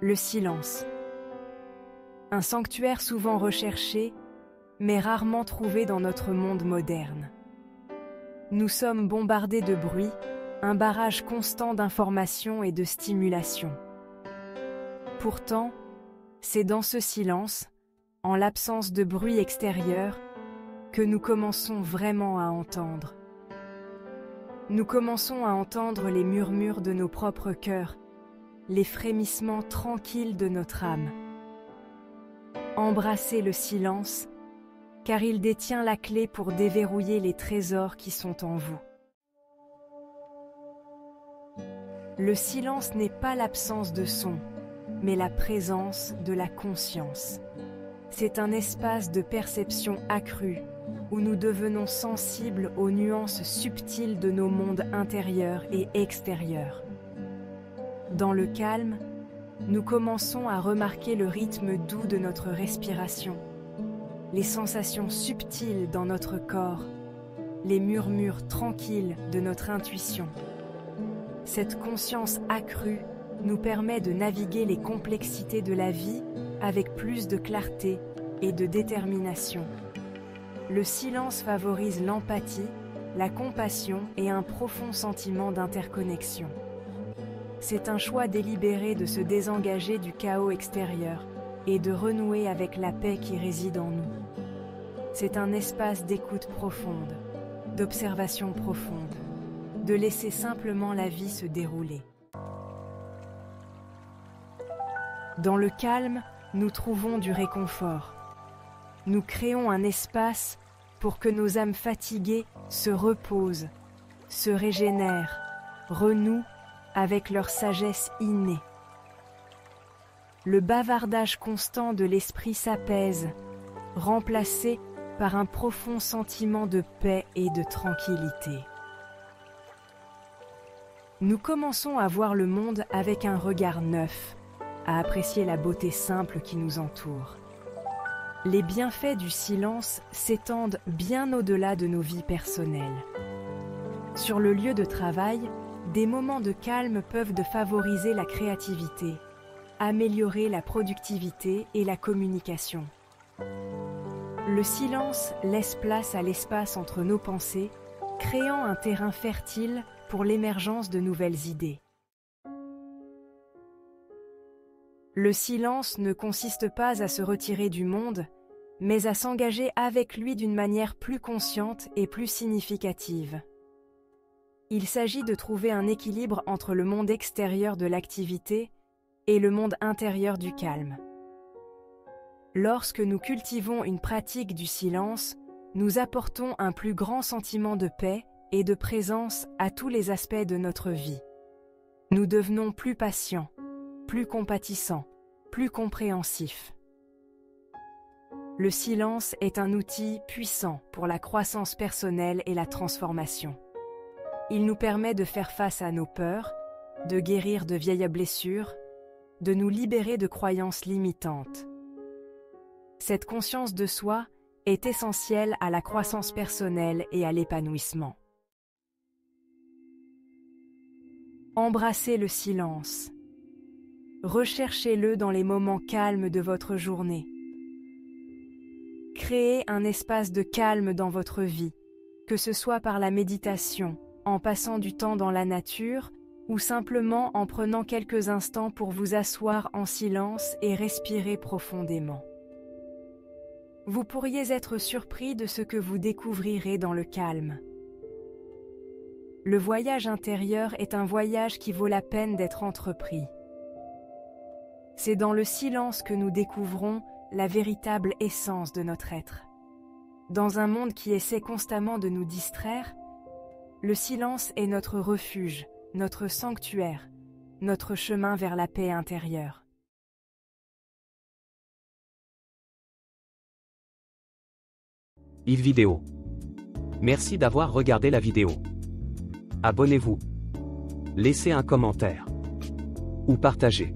Le silence. Un sanctuaire souvent recherché, mais rarement trouvé dans notre monde moderne. Nous sommes bombardés de bruit, un barrage constant d'informations et de stimulation. Pourtant, c'est dans ce silence, en l'absence de bruit extérieur, que nous commençons vraiment à entendre. Nous commençons à entendre les murmures de nos propres cœurs, les frémissements tranquilles de notre âme. Embrassez le silence, car il détient la clé pour déverrouiller les trésors qui sont en vous. Le silence n'est pas l'absence de son, mais la présence de la conscience. C'est un espace de perception accrue, où nous devenons sensibles aux nuances subtiles de nos mondes intérieurs et extérieurs. Dans le calme, nous commençons à remarquer le rythme doux de notre respiration, les sensations subtiles dans notre corps, les murmures tranquilles de notre intuition. Cette conscience accrue nous permet de naviguer les complexités de la vie avec plus de clarté et de détermination. Le silence favorise l'empathie, la compassion et un profond sentiment d'interconnexion. C'est un choix délibéré de se désengager du chaos extérieur et de renouer avec la paix qui réside en nous. C'est un espace d'écoute profonde, d'observation profonde, de laisser simplement la vie se dérouler. Dans le calme, nous trouvons du réconfort. Nous créons un espace pour que nos âmes fatiguées se reposent, se régénèrent, renouent avec leur sagesse innée. Le bavardage constant de l'esprit s'apaise, remplacé par un profond sentiment de paix et de tranquillité. Nous commençons à voir le monde avec un regard neuf, à apprécier la beauté simple qui nous entoure. Les bienfaits du silence s'étendent bien au-delà de nos vies personnelles. Sur le lieu de travail, des moments de calme peuvent favoriser la créativité, améliorer la productivité et la communication. Le silence laisse place à l'espace entre nos pensées, créant un terrain fertile pour l'émergence de nouvelles idées. Le silence ne consiste pas à se retirer du monde, mais à s'engager avec lui d'une manière plus consciente et plus significative. Il s'agit de trouver un équilibre entre le monde extérieur de l'activité et le monde intérieur du calme. Lorsque nous cultivons une pratique du silence, nous apportons un plus grand sentiment de paix et de présence à tous les aspects de notre vie. Nous devenons plus patients, plus compatissants, plus compréhensifs. Le silence est un outil puissant pour la croissance personnelle et la transformation. Il nous permet de faire face à nos peurs, de guérir de vieilles blessures, de nous libérer de croyances limitantes. Cette conscience de soi est essentielle à la croissance personnelle et à l'épanouissement. Embrassez le silence. Recherchez-le dans les moments calmes de votre journée. Créez un espace de calme dans votre vie, que ce soit par la méditation, en passant du temps dans la nature, ou simplement en prenant quelques instants pour vous asseoir en silence et respirer profondément. Vous pourriez être surpris de ce que vous découvrirez dans le calme. Le voyage intérieur est un voyage qui vaut la peine d'être entrepris. C'est dans le silence que nous découvrons la véritable essence de notre être. Dans un monde qui essaie constamment de nous distraire, le silence est notre refuge, notre sanctuaire, notre chemin vers la paix intérieure. Vidéo. Merci d'avoir regardé la vidéo. Abonnez-vous. Laissez un commentaire. Ou partagez.